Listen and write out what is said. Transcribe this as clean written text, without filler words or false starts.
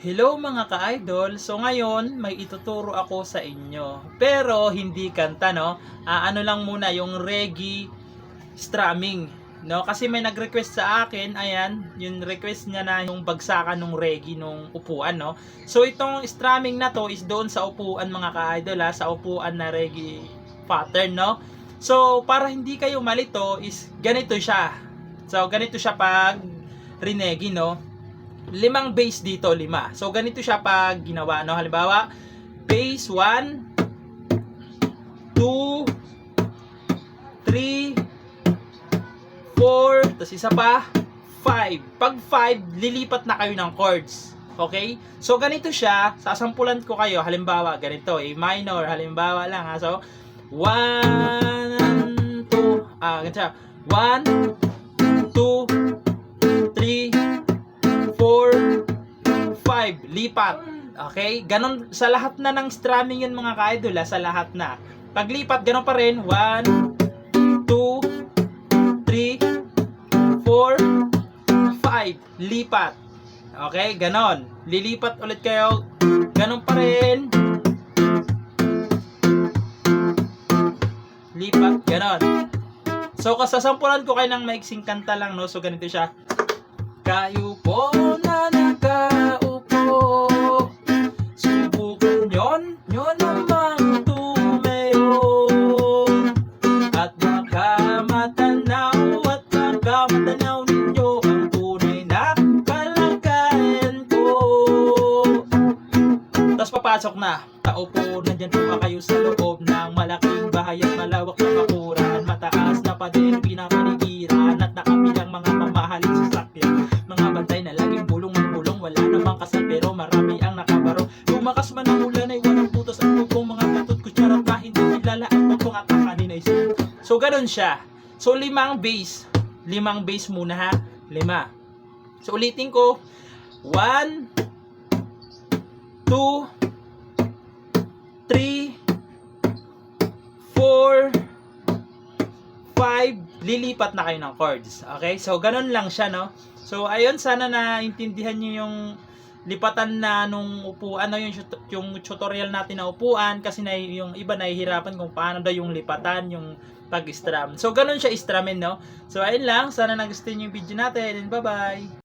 Hello mga ka-idol! So ngayon, may ituturo ako sa inyo. Pero hindi kanta, no? Ano lang muna, yung reggae strumming. No? Kasi may nag-request sa akin, ayan, yung request niya na yung bagsakan ng reggae nung upuan, no? So itong strumming na to is doon sa upuan mga ka-idol, sa upuan na reggae pattern, no? So para hindi kayo malito is ganito siya. So ganito siya pag rinegi, no? Limang bass dito, lima. So ganito siya pag ginawa, no? Halimbawa, bass 1, 2, 3, 4, tapos isa pa, 5. Pag 5, lilipat na kayo ng chords. Okay? So ganito siya, sasampulan ko kayo. Halimbawa, ganito, A minor, halimbawa lang, ha. So 1, 2, ganito siya. 1, 2, 3, 4, 5, lipat. Okay? Ganon sa lahat na ng strumming yun mga ka-idol, sa lahat na. Paglipat, ganon pa rin. 1, 2, 3, 4, 5, lipat. Okay? Ganon. Lilipat ulit kayo. Ganon pa rin. Lipat, ganon. So, kasasampulan ko kayo ng maiksing kanta lang, no? So, ganito siya. Kayo po na nakaupo, subukan nyo namang tumayo, at baka matanaw ninyo ang tunay na kalagayan ko. Tapos papasok na. Taupo, nandyan po ba kayo sa loob ng malaking bahay at malawak na bakuran, mataas na pader, pinapaligiran, at nakabilang mga mamahaling sasakyan, mga bantay na laging bulong-bulong, wala namang kasal pero marami ang nakabaro. Lumakas man ang ulan ay walang putos at pupong mga batot, kutsarap na hindi kilala at pagpong at ang kanina is. So ganun siya. So limang bass muna, ha. 5. So ulitin ko. 1, 2, 3, 4, 5, lilipat na kayo ng chords. Okay? So, ganun lang siya, no? So, ayun, sana naintindihan nyo yung lipatan na nung upuan, no? Yung tutorial natin na upuan, kasi yung iba nahihirapan kung paano daw yung lipatan, yung pag-strum. So, ganun siya i-strumin, no? So, ayun lang. Sana nagustuhan nyo yung video natin. And bye-bye!